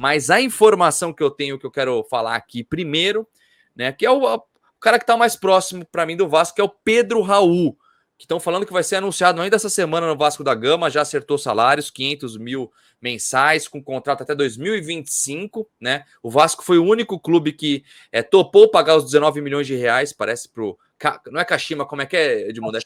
Mas a informação que eu tenho, que eu quero falar aqui primeiro, né, que é o cara que está mais próximo para mim do Vasco, que é o Pedro Raul, que estão falando que vai ser anunciado ainda essa semana no Vasco da Gama, já acertou salários, 500 mil mensais, com contrato até 2025, né? O Vasco foi o único clube que topou pagar os 19 milhões de reais, parece pro... Não é Kashima, como é que é, Edmundo? É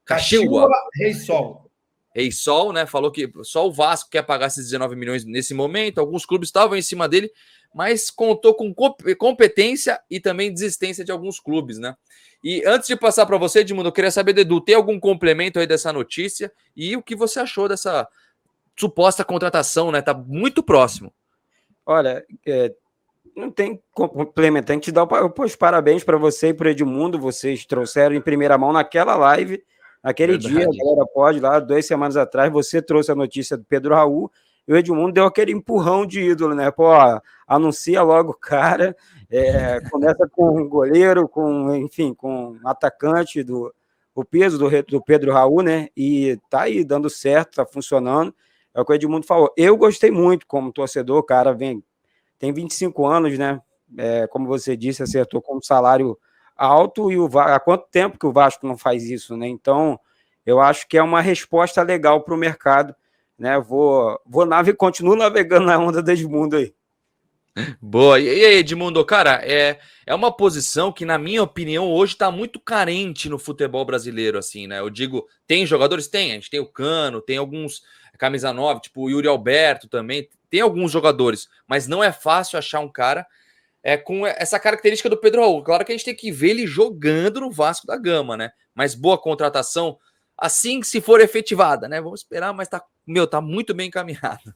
Kashiwa Reysol. Reysol, né? Falou que só o Vasco quer pagar esses 19 milhões nesse momento. Alguns clubes estavam em cima dele, mas contou com competência e também desistência de alguns clubes, né? E antes de passar para você, Edmundo, eu queria saber, Edu, tem algum complemento aí dessa notícia e o que você achou dessa suposta contratação, né? Tá muito próximo. Olha, não tem complemento. Tem que te dar os parabéns para você e para o Edmundo. Vocês trouxeram em primeira mão naquela live, naquele dia, a galera pode, lá 2 semanas atrás, você trouxe a notícia do Pedro Raul e o Edmundo deu aquele empurrão de ídolo, né? Pô, anuncia logo o cara, começa com um goleiro, enfim, com um atacante o peso do Pedro Raul, né? E tá aí dando certo, tá funcionando. É o que o Edmundo falou. Eu gostei muito como torcedor, o cara tem 25 anos, né? Como você disse, acertou com um salário alto e há quanto tempo que o Vasco não faz isso, né? Então, eu acho que é uma resposta legal para o mercado, né? Continuo navegando na onda do Edmundo aí. Boa. E aí, Edmundo, cara, é uma posição que, na minha opinião, hoje está muito carente no futebol brasileiro, assim, né? Eu digo, tem jogadores? Tem. A gente tem o Cano, tem alguns camisa 9, tipo o Yuri Alberto também, tem alguns jogadores, mas não é fácil achar um cara com essa característica do Pedro Raul. Claro que a gente tem que ver ele jogando no Vasco da Gama, né? Mas boa contratação, assim que se for efetivada, né? Vamos esperar, mas tá muito bem encaminhado.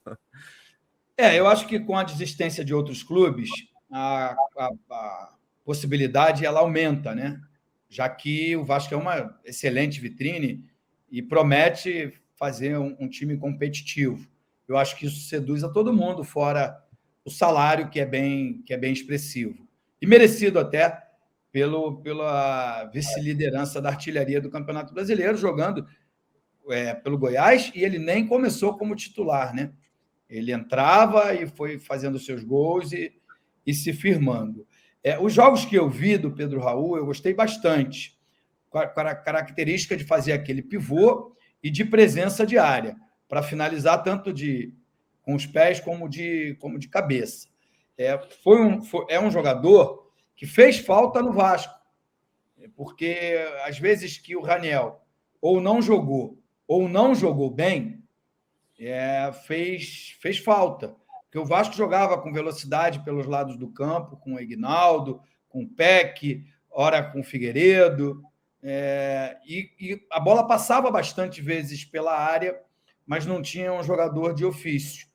Eu acho que com a desistência de outros clubes, a possibilidade ela aumenta, né? Já que o Vasco é uma excelente vitrine e promete fazer um time competitivo. Eu acho que isso seduz a todo mundo, fora o salário, que é bem expressivo. E merecido até pela vice-liderança da artilharia do Campeonato Brasileiro, jogando pelo Goiás, e ele nem começou como titular, né? Ele entrava e foi fazendo seus gols e se firmando. Os jogos que eu vi do Pedro Raul, eu gostei bastante. Com a característica de fazer aquele pivô e de presença de área, para finalizar tanto com os pés como de cabeça. É um jogador que fez falta no Vasco, porque às vezes que o Raniel ou não jogou bem, fez falta. Porque o Vasco jogava com velocidade pelos lados do campo, com o Ignaldo, com o Peck, ora com o Figueiredo, e a bola passava bastante vezes pela área, mas não tinha um jogador de ofício.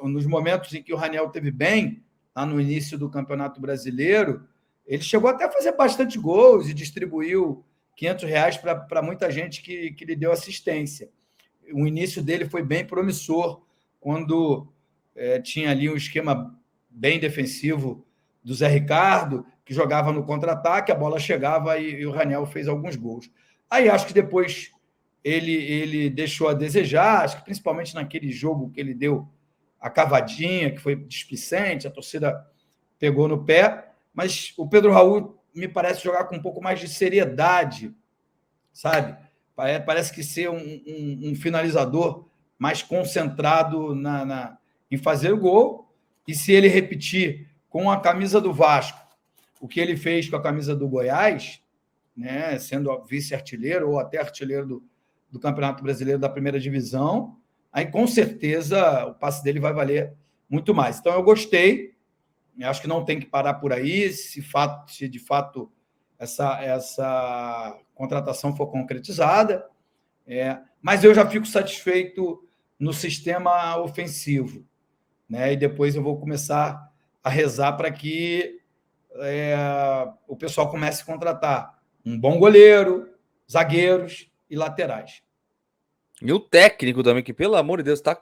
Nos momentos em que o Raniel teve bem, lá no início do Campeonato Brasileiro, ele chegou até a fazer bastante gols e distribuiu R$500 para muita gente que lhe deu assistência. O início dele foi bem promissor, quando tinha ali um esquema bem defensivo do Zé Ricardo, que jogava no contra-ataque, a bola chegava e o Raniel fez alguns gols. Aí acho que depois ele deixou a desejar, acho que principalmente naquele jogo que ele deu a cavadinha, que foi displicente, a torcida pegou no pé, mas o Pedro Raul me parece jogar com um pouco mais de seriedade, sabe? Parece que ser um finalizador mais concentrado em fazer o gol, e se ele repetir com a camisa do Vasco o que ele fez com a camisa do Goiás, né, sendo vice-artilheiro ou até artilheiro do Campeonato Brasileiro da primeira divisão, aí com certeza o passe dele vai valer muito mais. Então eu gostei, acho que não tem que parar por aí, se de fato essa contratação for concretizada, mas eu já fico satisfeito no sistema ofensivo, né? E depois eu vou começar a rezar para que o pessoal comece a contratar um bom goleiro, zagueiros e laterais. E o técnico também, que pelo amor de Deus, tá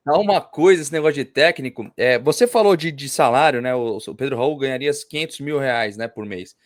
uma coisa esse negócio de técnico. Você falou de salário, né? O Pedro Raul ganharia R$500 mil, né, por mês.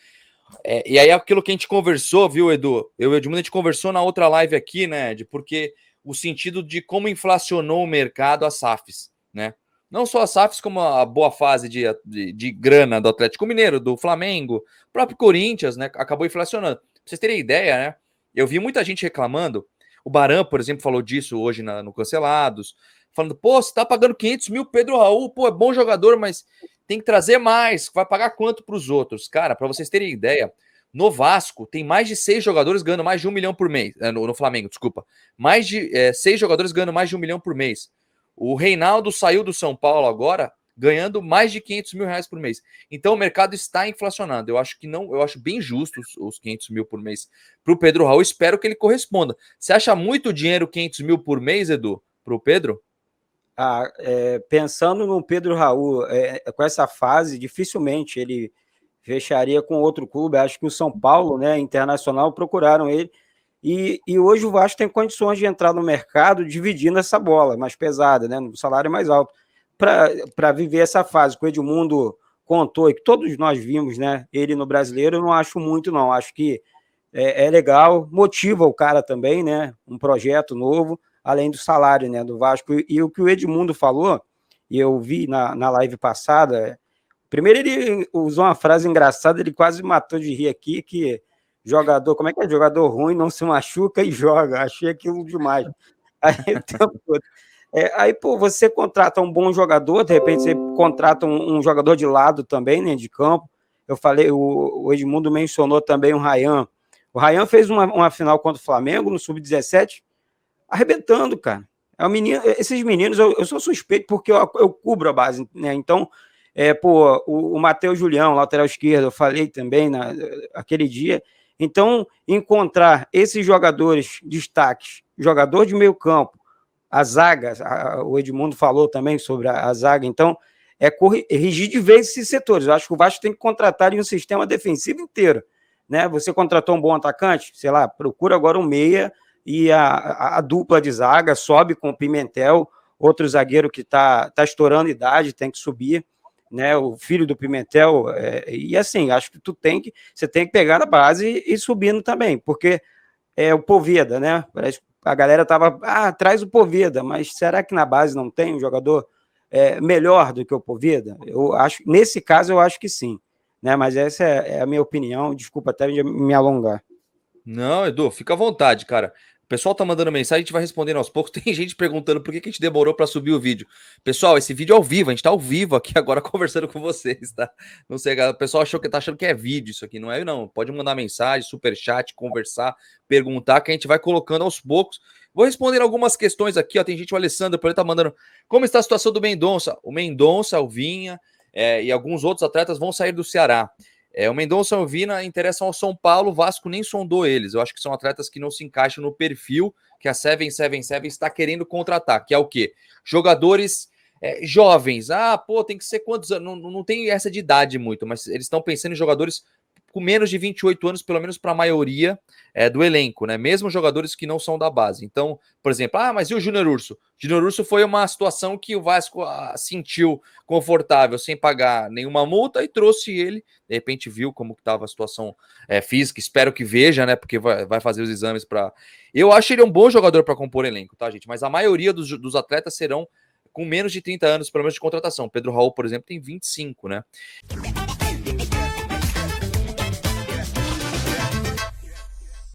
E aí aquilo que a gente conversou, viu, Edu? Eu e o Edmundo, a gente conversou na outra live aqui, né, porque o sentido de como inflacionou o mercado as SAFs, né? Não só as SAFs, como a boa fase de grana do Atlético Mineiro, do Flamengo, o próprio Corinthians, né? Acabou inflacionando. Pra vocês terem ideia, né? Eu vi muita gente reclamando. O Baran, por exemplo, falou disso hoje no Cancelados, falando, pô, você tá pagando 500 mil Pedro Raul, pô, é bom jogador, mas tem que trazer mais, vai pagar quanto para os outros? Cara, para vocês terem ideia, no Vasco tem mais de 6 jogadores ganhando mais de 1 milhão por mês, no Flamengo, desculpa, mais de 6 jogadores ganhando mais de 1 milhão por mês. O Reinaldo saiu do São Paulo agora, ganhando mais de 500 mil reais por mês. Então o mercado está inflacionando. Eu acho que não, eu acho bem justo os 500 mil por mês para o Pedro Raul. Espero que ele corresponda. Você acha muito dinheiro 500 mil por mês, Edu, para o Pedro? Pensando no Pedro Raul, com essa fase, dificilmente ele fecharia com outro clube. Acho que o São Paulo, né, Internacional, procuraram ele. E hoje o Vasco tem condições de entrar no mercado dividindo essa bola mais pesada, né, no salário mais alto, para viver essa fase que o Edmundo contou e que todos nós vimos, né, ele no Brasileiro. Eu não acho muito, não. Acho que é legal, motiva o cara também, né, um projeto novo, além do salário, né, do Vasco. E o que o Edmundo falou, e eu vi na live passada, primeiro ele usou uma frase engraçada, ele quase matou de rir aqui, que jogador, como é que é? Jogador ruim não se machuca e joga. Achei aquilo demais. Aí, pô, você contrata um bom jogador, de repente você contrata um jogador de lado também, né, de campo. Eu falei, o Edmundo mencionou também o Ryan. O Ryan fez uma final contra o Flamengo no Sub-17, arrebentando, cara. Esses meninos, eu sou suspeito porque eu cubro a base, né? Então, o Matheus Julião, lateral esquerdo, eu falei também aquele dia. Então, encontrar esses jogadores destaques, jogador de meio campo, a zaga, o Edmundo falou também sobre a zaga, então, corrigir de vez esses setores. Eu acho que o Vasco tem que contratar em um sistema defensivo inteiro, né? Você contratou um bom atacante, sei lá, procura agora um meia e a dupla de zaga sobe com o Pimentel, outro zagueiro que está estourando idade, tem que subir, né? O filho do Pimentel, e assim, acho que você tem que pegar na base e subindo também, porque o Poveda, né? Parece que a galera tava, traz o Poveda, mas será que na base não tem um jogador melhor do que o Poveda? Eu acho, nesse caso, eu acho que sim, né? Mas essa é a minha opinião, desculpa até me alongar. Não, Edu, fica à vontade, cara. O pessoal tá mandando mensagem, a gente vai respondendo aos poucos. Tem gente perguntando por que a gente demorou para subir o vídeo. Pessoal, esse vídeo é ao vivo, a gente tá ao vivo aqui agora conversando com vocês, tá? Não sei, o pessoal tá achando que é vídeo isso aqui, não é? Não, pode mandar mensagem, superchat, conversar, perguntar, que a gente vai colocando aos poucos. Vou responder algumas questões aqui, ó. Tem gente, o Alessandro, por ele tá mandando. Como está a situação do Mendonça? O Mendonça, o Vinha e alguns outros atletas vão sair do Ceará. O Mendonça e o Vina interessam ao São Paulo, o Vasco nem sondou eles. Eu acho que são atletas que não se encaixam no perfil que a 777 está querendo contratar, que é o quê? Jogadores jovens. Tem que ser quantos anos? Não tem essa de idade muito, mas eles estão pensando em jogadores com menos de 28 anos, pelo menos para a maioria do elenco, né? Mesmo jogadores que não são da base. Então, por exemplo, mas e o Júnior Urso? Júnior Urso foi uma situação que o Vasco sentiu confortável, sem pagar nenhuma multa, e trouxe ele. De repente viu como estava a situação física, espero que veja, né? Porque vai fazer os exames para. Eu acho ele um bom jogador para compor elenco, tá, gente? Mas a maioria dos atletas serão com menos de 30 anos, pelo menos, de contratação. Pedro Raul, por exemplo, tem 25, né?